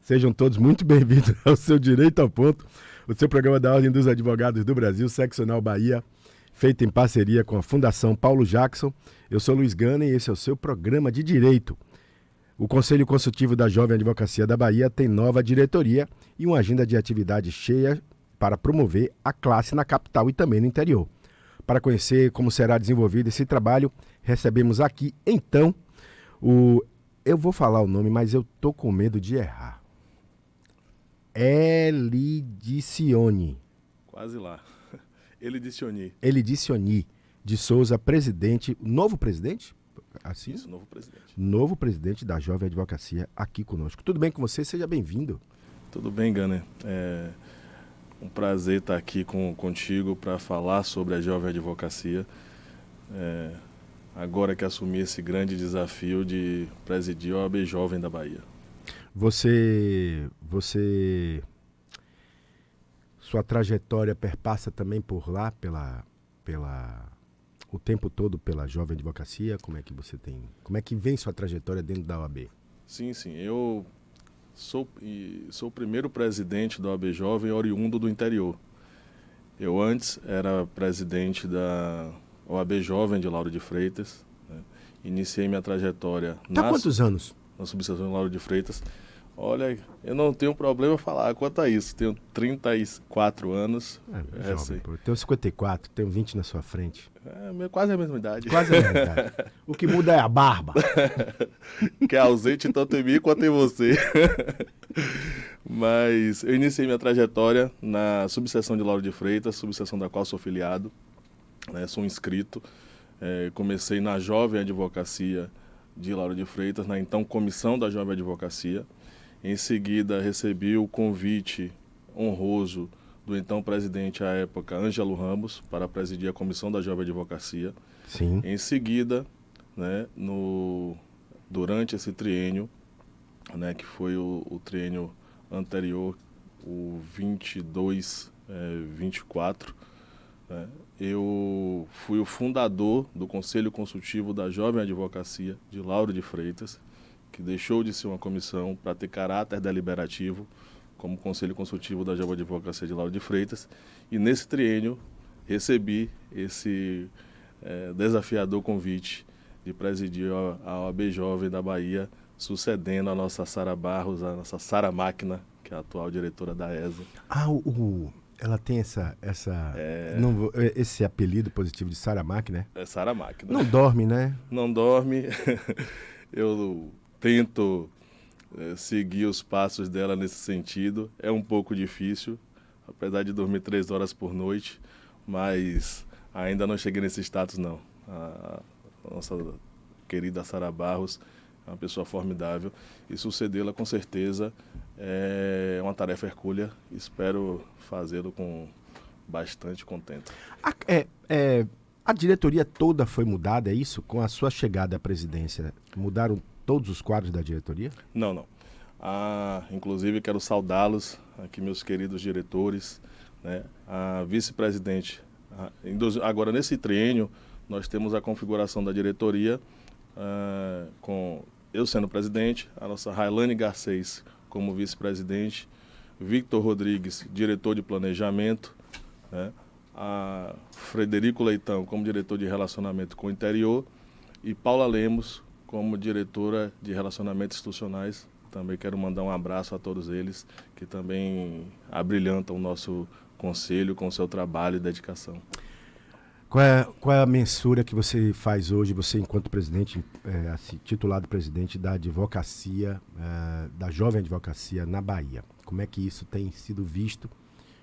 Sejam todos muito bem-vindos ao seu Direito ao Ponto, o seu programa da Ordem dos Advogados do Brasil, Seccional Bahia, feito em parceria com a Fundação Paulo Jackson. Eu sou Luiz Gana e esse é o seu programa de Direito. O Conselho Consultivo da Jovem Advocacia da Bahia tem nova diretoria e uma agenda de atividade cheia para promover a classe na capital e também no interior. Para conhecer como será desenvolvido esse trabalho, recebemos aqui, então, eu vou falar o nome, mas eu tô com medo de errar. Elidicione. Quase lá. Elidicione. Elidicione de Souza, presidente, novo presidente? Assim? Isso, novo presidente. Novo presidente da Jovem Advocacia aqui conosco. Tudo bem com você? Seja bem-vindo. Tudo bem, Gana. É um prazer estar aqui contigo para falar sobre a Jovem Advocacia. Agora que assumi esse grande desafio de presidir a OAB Jovem da Bahia. Sua trajetória perpassa também por lá, o tempo todo pela Jovem Advocacia? Como é que vem sua trajetória dentro da OAB? Sim, eu sou o primeiro presidente da OAB Jovem oriundo do interior. Eu antes era presidente da OAB Jovem de Lauro de Freitas, né? Iniciei minha trajetória quantos anos? Na subseção de Lauro de Freitas. Olha, eu não tenho problema falar quanto a isso. Tenho 34 anos. Jovem, pô. Eu tenho 54, tenho 20 na sua frente. Quase a mesma idade. Quase a mesma idade. O que muda é a barba. Que é ausente tanto em mim quanto em você. Mas eu iniciei minha trajetória na subseção de Lauro de Freitas, subseção da qual sou filiado, né, sou inscrito. Comecei na Jovem Advocacia de Lauro de Freitas, na então Comissão da Jovem Advocacia. Em seguida, recebi o convite honroso do então presidente à época, Ângelo Ramos, para presidir a Comissão da Jovem Advocacia. Sim. Em seguida, né, durante esse triênio, né, que foi o triênio anterior, o 22-24, né, eu fui o fundador do Conselho Consultivo da Jovem Advocacia de Lauro de Freitas, que deixou de ser uma comissão para ter caráter deliberativo como Conselho Consultivo da Jovem Advocacia de Lauro de Freitas. E nesse triênio recebi esse desafiador convite de presidir a OAB Jovem da Bahia, sucedendo a nossa Sara Barros, a nossa Sara Máquina, que é a atual diretora da ESA. Ela tem esse apelido positivo de Sara Máquina, né? É Sara Máquina. Não dorme, né? Não dorme. Eu tento seguir os passos dela nesse sentido. É um pouco difícil, apesar de dormir 3 horas por noite, mas ainda não cheguei nesse status, não. A nossa querida Sara Barros é uma pessoa formidável e sucedê-la, com certeza, é uma tarefa hercúlea. Espero fazê-lo com bastante contento. A diretoria toda foi mudada, é isso? Com a sua chegada à presidência, mudaram todos os quadros da diretoria? Não. Inclusive, quero saudá-los, aqui, meus queridos diretores, né? A vice-presidente. Agora, nesse triênio, nós temos a configuração da diretoria, com eu sendo presidente, a nossa Railane Garcês como vice-presidente, Victor Rodrigues, diretor de planejamento, né? A Frederico Leitão como diretor de relacionamento com o interior e Paula Lemos como diretora de relacionamentos institucionais. Também quero mandar um abraço a todos eles, que também abrilhantam o nosso conselho com o seu trabalho e dedicação. Qual é a mensura que você faz hoje, você enquanto presidente, titulado presidente da advocacia, da Jovem Advocacia na Bahia? Como é que isso tem sido visto?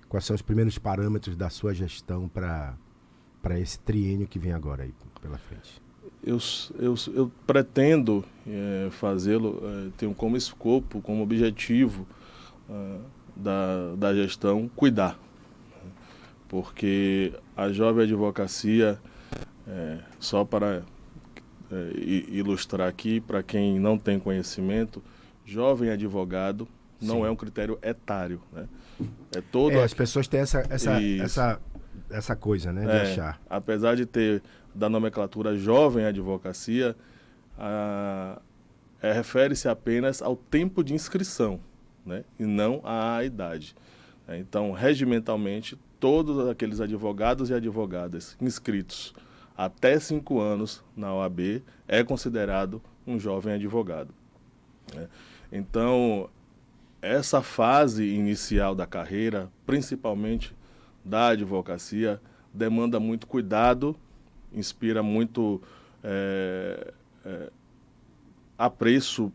Quais são os primeiros parâmetros da sua gestão para esse triênio que vem agora aí pela frente? Eu pretendo fazê-lo, tenho como escopo, como objetivo da gestão, cuidar. Porque a Jovem Advocacia, só para ilustrar aqui, para quem não tem conhecimento, jovem advogado não é um critério etário, né? As pessoas têm essa coisa, né, de achar. Apesar de ter da nomenclatura Jovem Advocacia, refere-se apenas ao tempo de inscrição. né, e não à idade. Então, regimentalmente, todos aqueles advogados e advogadas inscritos até 5 anos na OAB é considerado um jovem advogado, né? Então, essa fase inicial da carreira, principalmente da advocacia, demanda muito cuidado, inspira muito apreço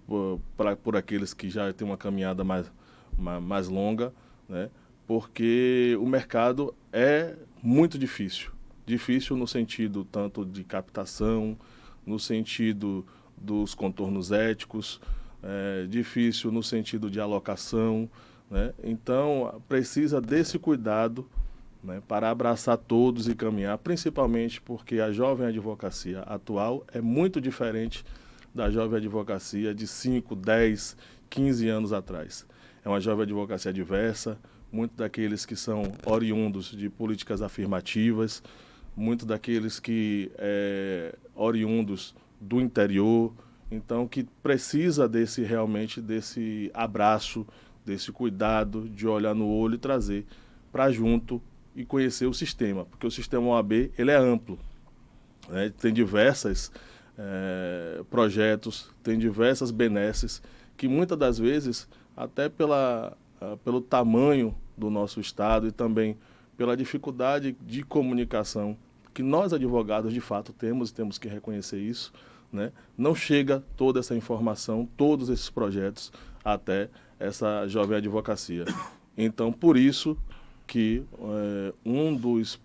por aqueles que já têm uma caminhada mais longa, né? Porque o mercado é muito difícil. Difícil no sentido tanto de captação, no sentido dos contornos éticos, difícil no sentido de alocação, né? Então, precisa desse cuidado, né, para abraçar todos e caminhar, principalmente porque a jovem advocacia atual é muito diferente da jovem advocacia de 5, 10, 15 anos atrás. É uma jovem advocacia diversa, muito daqueles que são oriundos de políticas afirmativas, muito daqueles que oriundos do interior, então que precisa realmente desse abraço, desse cuidado de olhar no olho e trazer para junto e conhecer o sistema, porque o sistema OAB ele é amplo, né? Tem diversos projetos, tem diversas benesses que muitas das vezes, até pelo tamanho do nosso estado e também pela dificuldade de comunicação que nós advogados de fato temos, e temos que reconhecer isso, né? Não chega toda essa informação, todos esses projetos até essa jovem advocacia. Então, por isso que um dos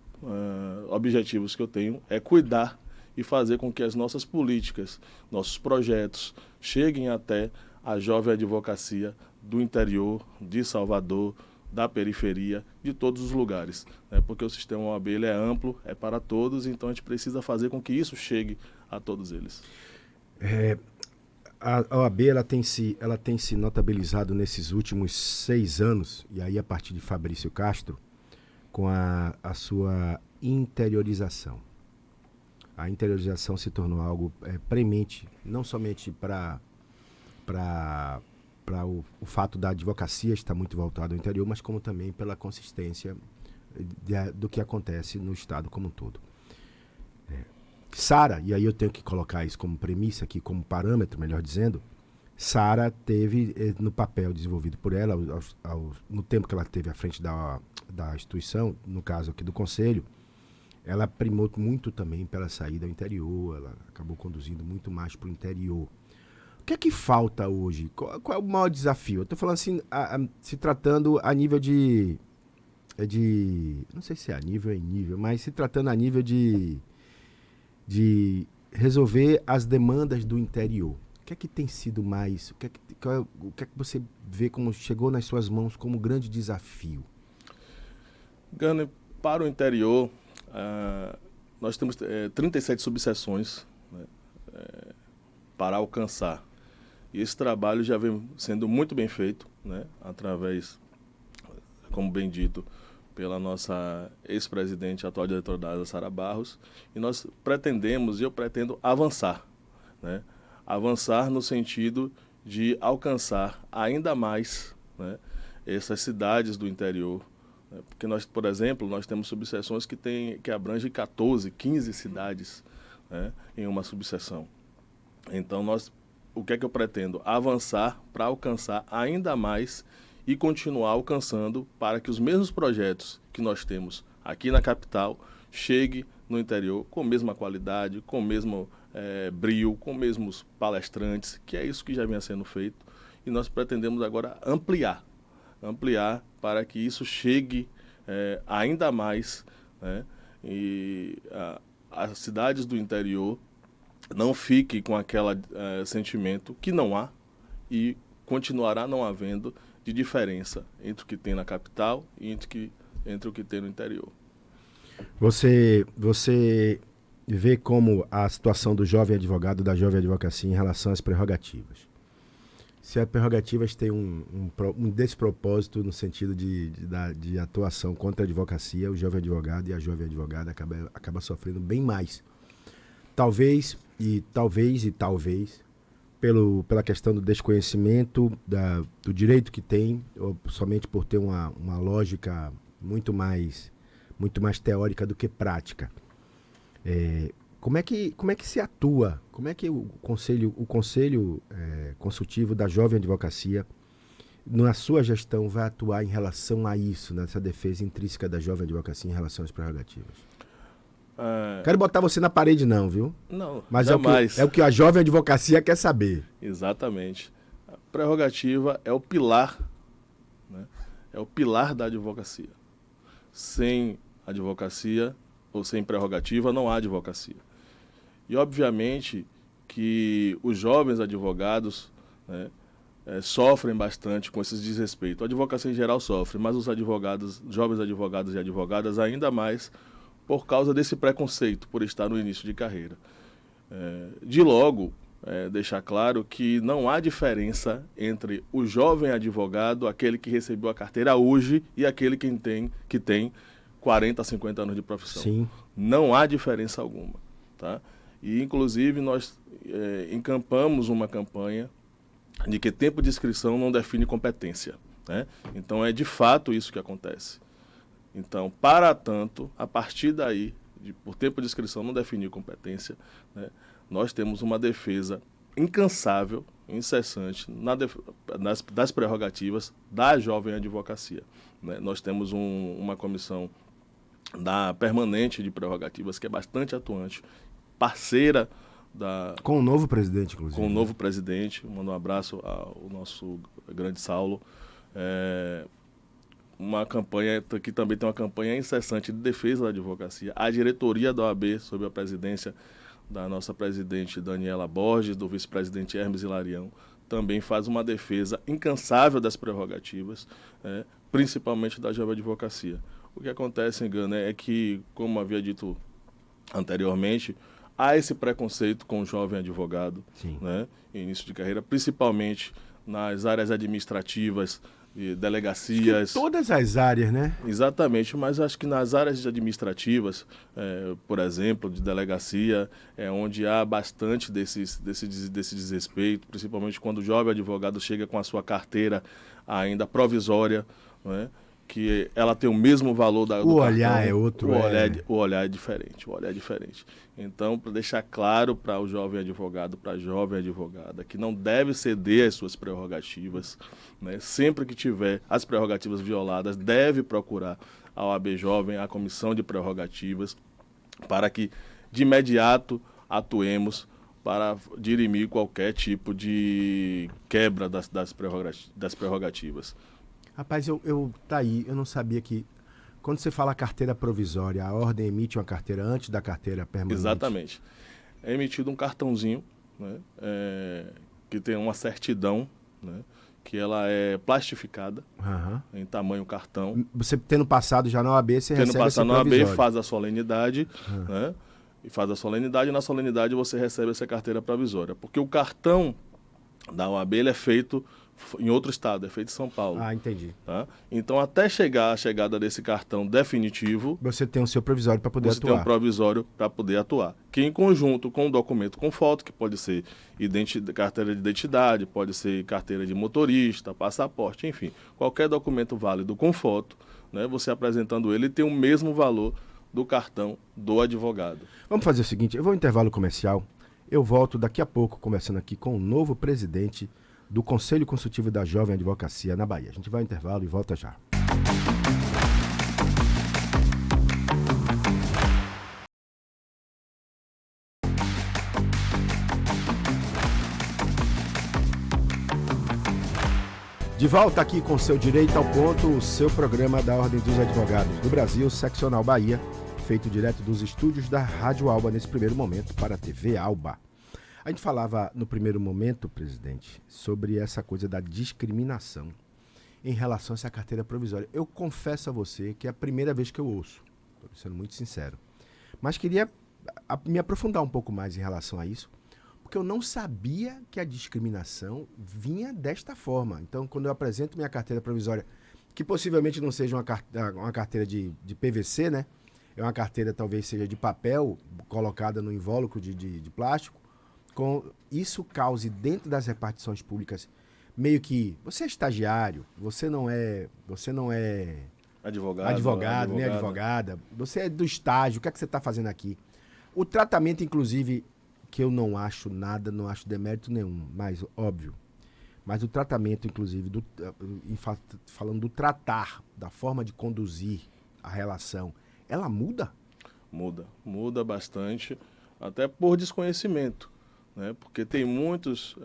objetivos que eu tenho é cuidar e fazer com que as nossas políticas, nossos projetos cheguem até a jovem advocacia do interior, de Salvador, da periferia, de todos os lugares, né? Porque o sistema OAB ele é amplo, é para todos, então a gente precisa fazer com que isso chegue a todos eles. A OAB ela tem se notabilizado nesses últimos 6 anos, e aí a partir de Fabrício Castro, com a sua interiorização. A interiorização se tornou algo premente, não somente para o fato da advocacia estar muito voltada ao interior, mas como também pela consistência do que acontece no estado como um todo. Sara, e aí eu tenho que colocar isso como premissa aqui, como parâmetro, melhor dizendo, Sara teve no papel desenvolvido por ela, no tempo que ela teve à frente da instituição, no caso aqui do Conselho, ela primou muito também pela saída ao interior, ela acabou conduzindo muito mais para o interior. O que é que falta hoje? Qual é o maior desafio? Eu estou falando assim, se tratando a nível de... Não sei se é a nível ou em nível, mas se tratando a nível de resolver as demandas do interior. O que é que tem sido mais... O que é que você vê como chegou nas suas mãos como grande desafio? Gane, para o interior, nós temos 37 subseções, né, para alcançar. E esse trabalho já vem sendo muito bem feito, né, através, como bem dito, pela nossa ex-presidente, atual diretora da ASA, Sara Barros, e nós pretendemos, e eu pretendo avançar, né, avançar no sentido de alcançar ainda mais, né, essas cidades do interior, né, porque nós, por exemplo, nós temos subseções que abrangem 14, 15 cidades, né, em uma subseção. Então, o que é que eu pretendo? Avançar para alcançar ainda mais e continuar alcançando para que os mesmos projetos que nós temos aqui na capital cheguem no interior com a mesma qualidade, com o mesmo brio, com os mesmos palestrantes, que é isso que já vinha sendo feito. E nós pretendemos agora ampliar para que isso chegue ainda mais, né? E as cidades do interior não fiquem com aquele sentimento que não há e continuará não havendo de diferença entre o que tem na capital e entre o que tem no interior. Você vê como a situação do jovem advogado, da jovem advocacia em relação às prerrogativas. Se as prerrogativas têm um despropósito no sentido de atuação contra a advocacia, o jovem advogado e a jovem advogada acaba sofrendo bem mais. Talvez, pela questão do desconhecimento do direito que tem, ou somente por ter uma lógica muito mais teórica do que prática. Como é que se atua? Como é que o Conselho Consultivo da Jovem Advocacia, na sua gestão, vai atuar em relação a isso, nessa defesa intrínseca da Jovem Advocacia em relação às prerrogativas? Quero botar você na parede não, viu? Não, mas jamais. É o que a Jovem Advocacia quer saber. Exatamente. A prerrogativa é o pilar, né? É o pilar da advocacia. Sem advocacia ou sem prerrogativa não há advocacia. E obviamente que os jovens advogados, né, sofrem bastante com esses desrespeitos. A advocacia em geral sofre, mas os jovens advogados e advogadas ainda mais por causa desse preconceito por estar no início de carreira. De logo, deixar claro que não há diferença entre o jovem advogado, aquele que recebeu a carteira hoje, e aquele que tem 40, 50 anos de profissão. Sim. Não há diferença alguma. Tá? E, inclusive, nós encampamos uma campanha de que tempo de inscrição não define competência. Né? Então, é de fato isso que acontece. Então, para tanto, a partir daí, por tempo de inscrição não definir competência, né, nós temos uma defesa incansável, incessante, das prerrogativas da jovem advocacia. Né? Nós temos uma comissão permanente de prerrogativas que é bastante atuante, parceira com o novo presidente, inclusive. Com o novo presidente. Mando um abraço ao nosso grande Saulo. Uma campanha que também tem uma campanha incessante de defesa da advocacia. A diretoria da OAB, sob a presidência da nossa presidente Daniela Borges, do vice-presidente Hermes Hilarião, também faz uma defesa incansável das prerrogativas, principalmente da jovem advocacia. O que acontece, Gana, é que, como havia dito anteriormente, há esse preconceito com o jovem advogado, né, em início de carreira, principalmente nas áreas administrativas, e delegacias. Todas as áreas, né? Exatamente, mas acho que nas áreas administrativas, por exemplo, de delegacia, é onde há bastante desse desrespeito, principalmente quando o jovem advogado chega com a sua carteira ainda provisória, né? Que ela tem o mesmo valor do olhar cartão. É outro. O olhar é diferente. Então, para deixar claro para o jovem advogado, para a jovem advogada, que não deve ceder às suas prerrogativas, né? Sempre que tiver as prerrogativas violadas, deve procurar a OAB Jovem, a Comissão de Prerrogativas, para que de imediato atuemos para dirimir qualquer tipo de quebra das prerrogativas. Rapaz, tá aí, eu não sabia que quando você fala carteira provisória, a ordem emite uma carteira antes da carteira permanente? Exatamente. É emitido um cartãozinho, né, que tem uma certidão, né, que ela é plastificada, em tamanho cartão. Você tendo passado já na OAB, você recebe esse provisório. Tendo passado na OAB, faz a solenidade, né, e faz a solenidade, e na solenidade você recebe essa carteira provisória. Porque o cartão da OAB ele é feito em outro estado, é feito em São Paulo. Ah, entendi. Tá? Então, até chegar a chegada desse cartão definitivo... Você tem o seu provisório para poder atuar. Você tem um provisório para poder atuar. Que em conjunto com o documento com foto, que pode ser carteira de identidade, pode ser carteira de motorista, passaporte, enfim. Qualquer documento válido com foto, né, você apresentando ele tem o mesmo valor do cartão do advogado. Vamos fazer o seguinte, eu vou ao intervalo comercial. Eu volto daqui a pouco conversando aqui com o novo presidente do Conselho Consultivo da Jovem Advocacia na Bahia. A gente vai ao intervalo e volta já. De volta aqui com seu Direito ao Ponto, o seu programa da Ordem dos Advogados do Brasil, Seccional Bahia, feito direto dos estúdios da Rádio Alba, nesse primeiro momento, para a TV Alba. A gente falava no primeiro momento, presidente, sobre essa coisa da discriminação em relação a essa carteira provisória. Eu confesso a você que é a primeira vez que eu ouço, estou sendo muito sincero. Mas queria me aprofundar um pouco mais em relação a isso, porque eu não sabia que a discriminação vinha desta forma. Então, quando eu apresento minha carteira provisória, que possivelmente não seja uma carteira de PVC, né? É uma carteira talvez seja de papel, colocada no invólucro de plástico, isso cause dentro das repartições públicas meio que você é estagiário, você não é advogado, nem advogada, você é do estágio, o que é que você está fazendo aqui? O tratamento, inclusive, que eu não acho nada, não acho demérito nenhum, mas óbvio. Mas o tratamento, inclusive, falando do tratar, da forma de conduzir a relação, ela muda? Muda bastante, até por desconhecimento, né? Porque tem muitos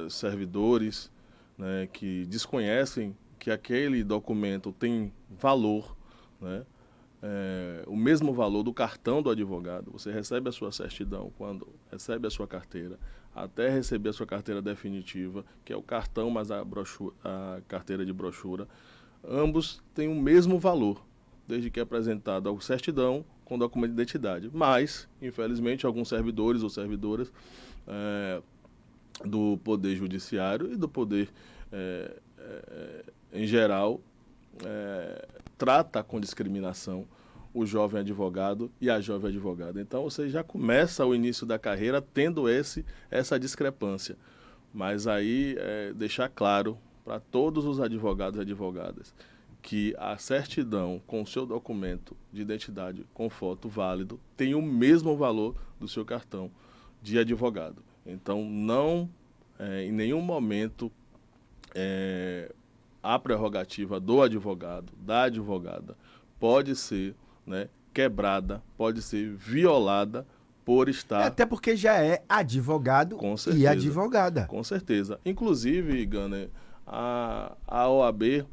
servidores, né, que desconhecem que aquele documento tem valor, né? O mesmo valor do cartão do advogado. Você recebe a sua certidão quando recebe a sua carteira, até receber a sua carteira definitiva, que é o cartão mais a carteira de brochura. Ambos têm o mesmo valor, desde que é apresentado a certidão com documento de identidade. Mas, infelizmente, alguns servidores ou servidoras do Poder Judiciário e do Poder em geral trata com discriminação o jovem advogado e a jovem advogada. Então, você já começa o início da carreira tendo essa discrepância. Mas aí, deixar claro para todos os advogados e advogadas que a certidão com o seu documento de identidade com foto válido tem o mesmo valor do seu cartão de advogado. Então, não, em nenhum momento, a prerrogativa do advogado, da advogada, pode ser, né, quebrada, pode ser violada por estar... Até porque já é advogado e advogada. Com certeza. Inclusive, Gunner, a OAB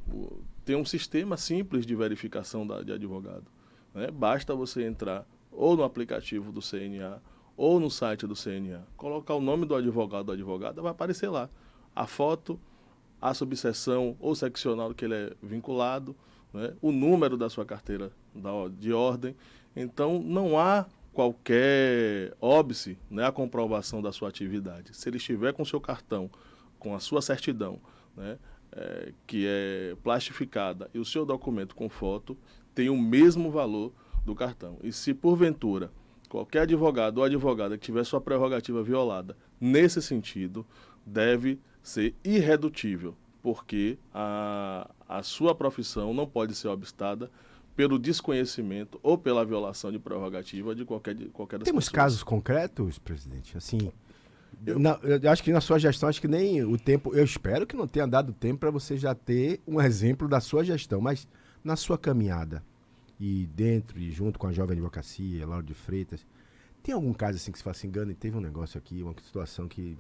tem um sistema simples de verificação de advogado, né? Basta você entrar ou no aplicativo do CNA ou no site do CNA, colocar o nome do advogado ou advogada, vai aparecer lá a foto, a subseção ou seccional que ele é vinculado, né? O número da sua carteira de ordem. Então, não há qualquer óbice, né, a comprovação da sua atividade. Se ele estiver com o seu cartão, com a sua certidão, né, que é plastificada, e o seu documento com foto, tem o mesmo valor do cartão. E se, porventura, qualquer advogado ou advogada que tiver sua prerrogativa violada, nesse sentido, deve ser irredutível, porque a sua profissão não pode ser obstada pelo desconhecimento ou pela violação de prerrogativa de qualquer das Temos pessoas. casos concretos, presidente? Assim, eu acho que na sua gestão, acho que nem o tempo... Eu espero que não tenha dado tempo para você já ter um exemplo da sua gestão, mas na sua caminhada, e dentro e junto com a Jovem Advocacia, Lauro de Freitas, tem algum caso assim que se fala assim, Gana, teve um negócio aqui, uma situação que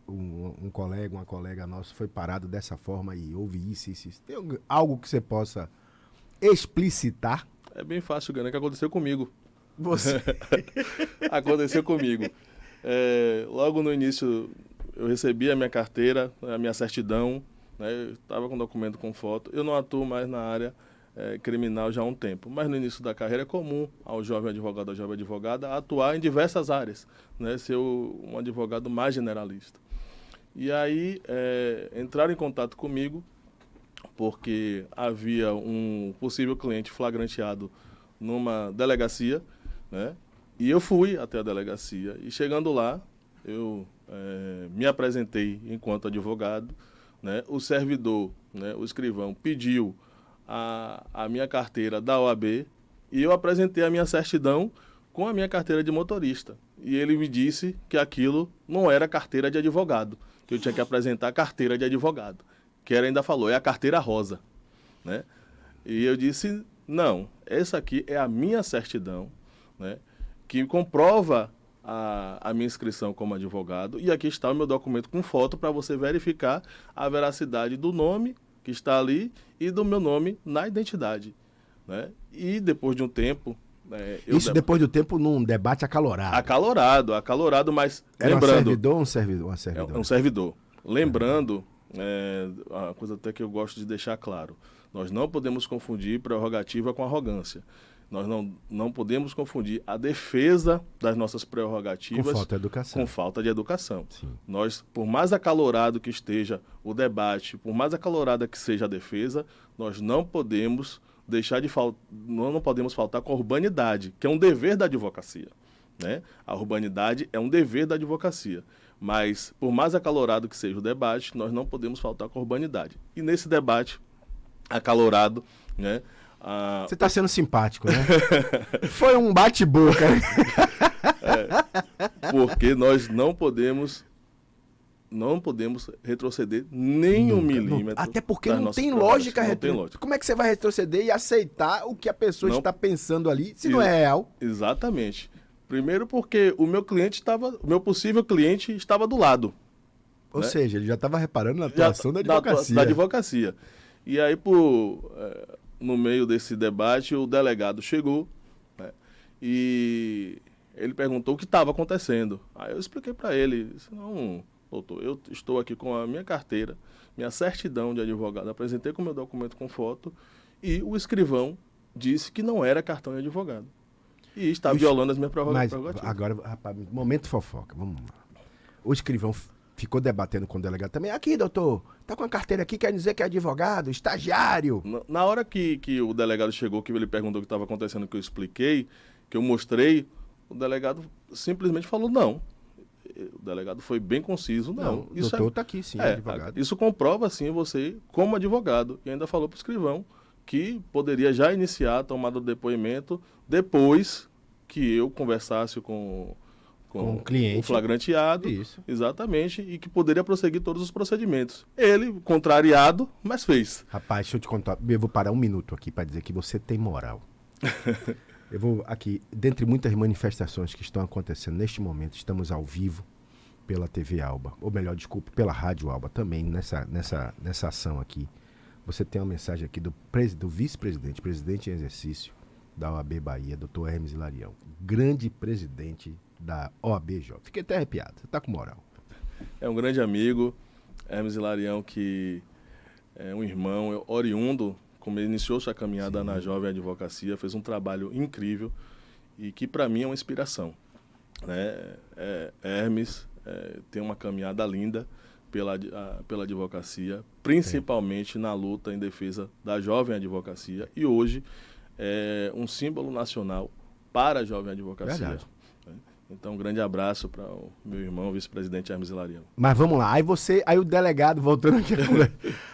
um colega, uma colega nossa foi parado dessa forma e houve isso. Tem algo que você possa explicitar? É bem fácil, Gana, que aconteceu comigo. Você? Aconteceu comigo. Logo no início, eu recebi a minha carteira, a minha certidão, né, eu estava com documento com foto. Eu não atuo mais na área criminal já há um tempo, mas no início da carreira é comum ao jovem advogado, à jovem advogada, atuar em diversas áreas, né, ser um advogado mais generalista. E aí entraram em contato comigo, porque havia um possível cliente flagranteado numa delegacia, né? E eu fui até a delegacia. E chegando lá, eu me apresentei enquanto advogado, né? O servidor, né, o escrivão, pediu a minha carteira da OAB e eu apresentei a minha certidão com a minha carteira de motorista. E ele me disse que aquilo não era carteira de advogado, que eu tinha que apresentar a carteira de advogado. Que ele ainda falou, é a carteira rosa, né? E eu disse, não, essa aqui é a minha certidão, né, que comprova a minha inscrição como advogado, e aqui está o meu documento com foto para você verificar a veracidade do nome que está ali e do meu nome na identidade, né? E depois de um tempo... depois do tempo num debate acalorado. Acalorado, mas era lembrando... um servidor ou um servidor? É um servidor. Lembrando... a coisa até que eu gosto de deixar claro, nós não podemos confundir prerrogativa com arrogância. Nós não podemos confundir a defesa das nossas prerrogativas com falta de educação. Sim. Nós, por mais acalorado que esteja o debate, por mais acalorada que seja a defesa, nós não podemos não podemos faltar com a urbanidade, que é um dever da advocacia, né? A urbanidade é um dever da advocacia. Mas, por mais acalorado que seja o debate, nós não podemos faltar com a urbanidade. E nesse debate acalorado, né? Você está sendo simpático, né? Foi um bate-boca. Porque nós não podemos retroceder nem um milímetro. Até porque não tem lógica. Como é que você vai retroceder e aceitar o que a pessoa está pensando ali, se não é real? Exatamente. Primeiro porque o meu possível cliente estava do lado. Ou seja, ele já estava reparando na atuação da advocacia. Da advocacia. E aí, no meio desse debate, o delegado chegou, né, e ele perguntou o que estava acontecendo. Aí eu expliquei para ele, disse, não, doutor, eu estou aqui com a minha carteira, minha certidão de advogado, apresentei com o meu documento com foto, e o escrivão disse que não era cartão de advogado. E está violando as minhas prerrogativas. Mas agora, rapaz, momento fofoca, vamos lá. O escrivão ficou debatendo com o delegado também. Aqui, doutor, tá com a carteira aqui, quer dizer que é advogado, estagiário. Na hora que o delegado chegou, que ele perguntou o que estava acontecendo, que eu expliquei, que eu mostrei, o delegado simplesmente falou não. O delegado foi bem conciso, não. O doutor tá aqui, sim, advogado. Isso comprova, sim, você como advogado. E ainda falou para o escrivão que poderia já iniciar a tomada do depoimento depois que eu conversasse com o cliente, o flagranteado, isso. Exatamente, e que poderia prosseguir todos os procedimentos. Ele, contrariado, mas fez. Rapaz, deixa eu te contar, eu vou parar um minuto aqui para dizer que você tem moral. Eu vou aqui, dentre muitas manifestações que estão acontecendo neste momento, estamos ao vivo pela TV Alba, ou melhor, desculpe, pela Rádio Alba também, nessa ação aqui. Você tem uma mensagem aqui do vice-presidente, presidente em exercício da OAB Bahia, doutor Hermes Hilarião, grande presidente da OAB Jovem. Fiquei até arrepiado, você tá com moral. É um grande amigo, Hermes Hilarião, que é um irmão oriundo, como ele iniciou sua caminhada na Jovem Advocacia, fez um trabalho incrível e que para mim é uma inspiração, né? Hermes tem uma caminhada linda pela advocacia, principalmente na luta em defesa da Jovem Advocacia, e hoje é um símbolo nacional para a Jovem Advocacia. Verdade. Então, um grande abraço para o meu irmão, vice-presidente Hermes Hilarião. Mas vamos lá, aí o delegado, voltando aqui,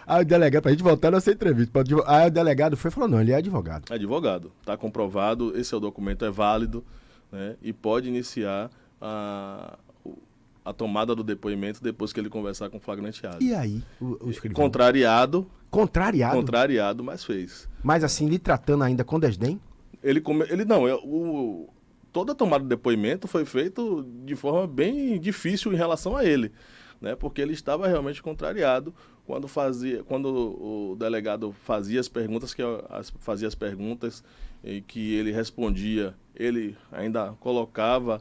aí o delegado, pra gente voltar nessa entrevista, aí o delegado foi e falou, não, ele é advogado. É advogado, está comprovado, esse documento é válido, né, e pode iniciar a tomada do depoimento depois que ele conversar com o flagranteado. E aí, o escrivão? Contrariado? Contrariado, mas fez. Mas assim, lhe tratando ainda com desdém? Toda a tomada de depoimento foi feita de forma bem difícil em relação a ele, né? Porque ele estava realmente contrariado quando o delegado fazia as perguntas, e que ele respondia, ele ainda colocava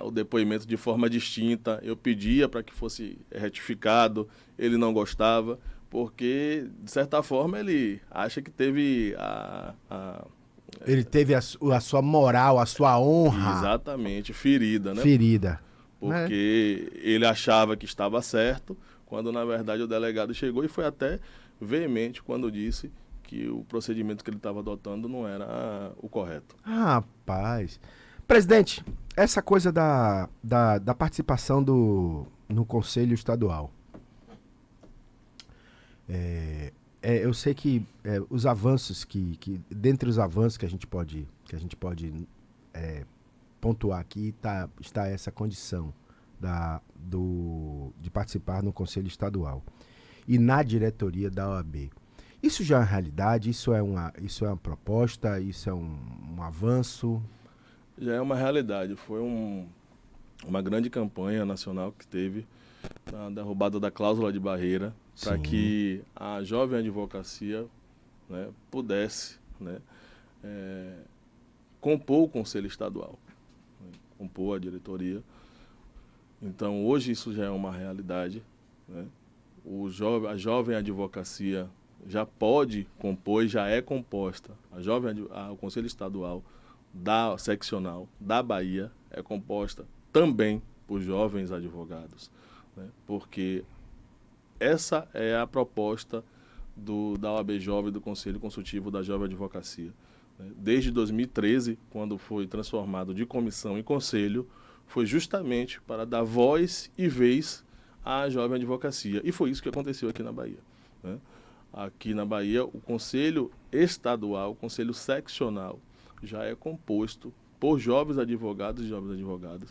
o depoimento de forma distinta. Eu pedia para que fosse retificado, ele não gostava, porque, de certa forma, ele acha que teve ele teve a sua moral, a sua honra. Exatamente, ferida, né? Ferida. Porque ele achava que estava certo, quando na verdade o delegado chegou e foi até veemente quando disse que o procedimento que ele estava adotando não era o correto. Rapaz. Presidente, essa coisa da participação no Conselho Estadual. Eu sei que os avanços dentre os avanços que a gente pode pontuar aqui está essa condição de participar no Conselho Estadual e na diretoria da OAB. Isso já é uma realidade? Isso é uma proposta? Isso é um avanço? Já é uma realidade. Foi uma grande campanha nacional que teve na derrubada da cláusula de barreira, para que a Jovem Advocacia, né, pudesse, né, compor o Conselho Estadual, né, compor a diretoria. Então, hoje isso já é uma realidade, né? A Jovem Advocacia já pode compor, já é composta. O Conselho Estadual da seccional da Bahia é composta também por jovens advogados, né? Porque essa é a proposta da OAB Jovem, do Conselho Consultivo da Jovem Advocacia, desde 2013, quando foi transformado de comissão em conselho, foi justamente para dar voz e vez à jovem advocacia. E foi isso que aconteceu aqui na Bahia, né? Aqui na Bahia, o Conselho Estadual, o Conselho Seccional, já é composto por jovens advogados e jovens advogadas,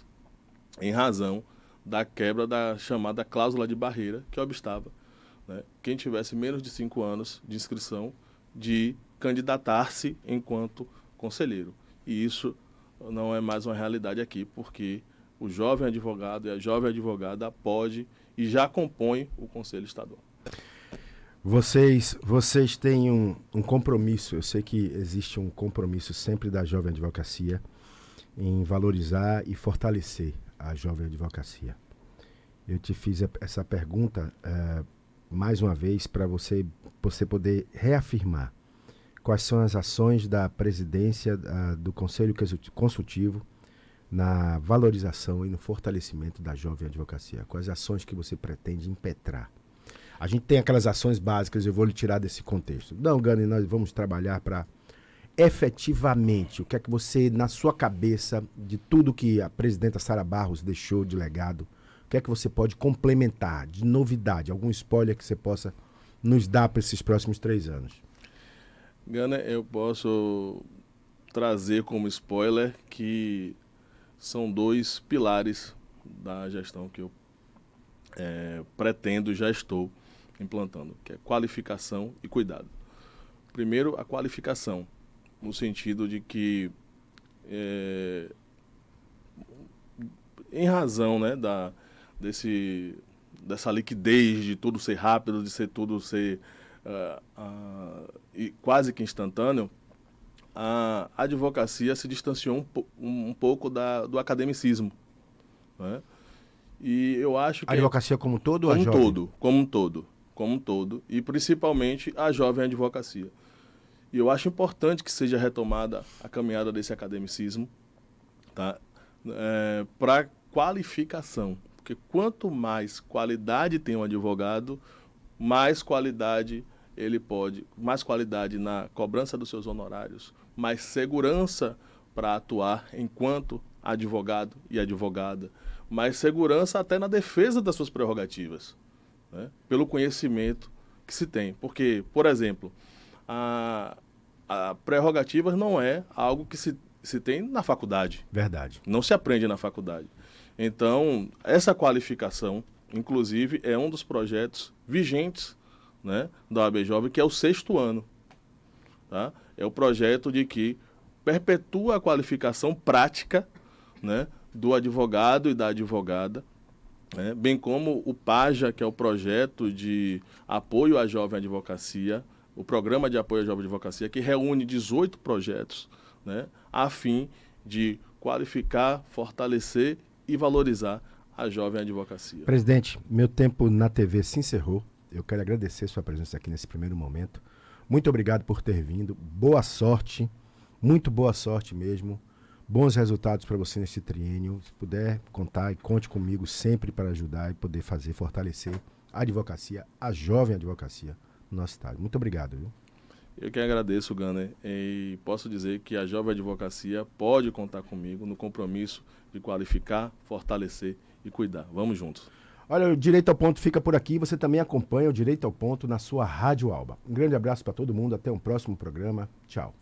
em razão da quebra da chamada cláusula de barreira, que obstava, né, quem tivesse menos de 5 anos de inscrição de candidatar-se enquanto conselheiro. E isso não é mais uma realidade aqui, porque o jovem advogado e a jovem advogada pode e já compõem o Conselho Estadual. Vocês têm um compromisso, eu sei que existe um compromisso sempre da jovem advocacia em valorizar e fortalecer a jovem advocacia. Eu te fiz essa pergunta mais uma vez para você poder reafirmar quais são as ações da presidência do Conselho Consultivo na valorização e no fortalecimento da jovem advocacia. Quais ações que você pretende impetrar? A gente tem aquelas ações básicas, eu vou lhe tirar desse contexto. Não, Gani, nós vamos trabalhar para efetivamente, o que é que você, na sua cabeça, de tudo que a presidenta Sara Barros deixou de legado, o que é que você pode complementar de novidade, algum spoiler que você possa nos dar para esses próximos 3 anos? Gana, eu posso trazer como spoiler que são 2 pilares da gestão que eu pretendo, já estou implantando, que é qualificação e cuidado. Primeiro, a qualificação, no sentido de que, em razão, né, dessa liquidez de tudo ser rápido, de tudo ser quase que instantâneo, a advocacia se distanciou um pouco do academicismo, né? E eu acho que a advocacia como um todo ou a jovem? Como um todo, e principalmente a jovem advocacia. E eu acho importante que seja retomada a caminhada desse academicismo, tá? Para qualificação, porque quanto mais qualidade tem um advogado, mais qualidade mais qualidade na cobrança dos seus honorários, mais segurança para atuar enquanto advogado e advogada, mais segurança até na defesa das suas prerrogativas, né? Pelo conhecimento que se tem. Porque, por exemplo, a prerrogativa não é algo que se tem na faculdade. Verdade. Não se aprende na faculdade. Então, essa qualificação, inclusive, é um dos projetos vigentes, né, da OAB Jovem, que é o 6º ano. Tá? É o projeto de que perpetua a qualificação prática, né, do advogado e da advogada, né, bem como o PAJA, que é o projeto de apoio à jovem advocacia, o programa de apoio à jovem advocacia, que reúne 18 projetos, né, a fim de qualificar, fortalecer e valorizar a jovem advocacia. Presidente, meu tempo na TV se encerrou. Eu quero agradecer sua presença aqui nesse primeiro momento. Muito obrigado por ter vindo. Boa sorte, muito boa sorte mesmo. Bons resultados para você nesse triênio. Se puder contar, e conte comigo sempre para ajudar e poder fortalecer a advocacia, a jovem advocacia no nosso estado. Muito obrigado, viu? Eu que agradeço, Gunner, e posso dizer que a jovem advocacia pode contar comigo no compromisso de qualificar, fortalecer e cuidar. Vamos juntos. Olha, o Direito ao Ponto fica por aqui. Você também acompanha o Direito ao Ponto na sua Rádio Alba. Um grande abraço para todo mundo. Até um próximo programa. Tchau.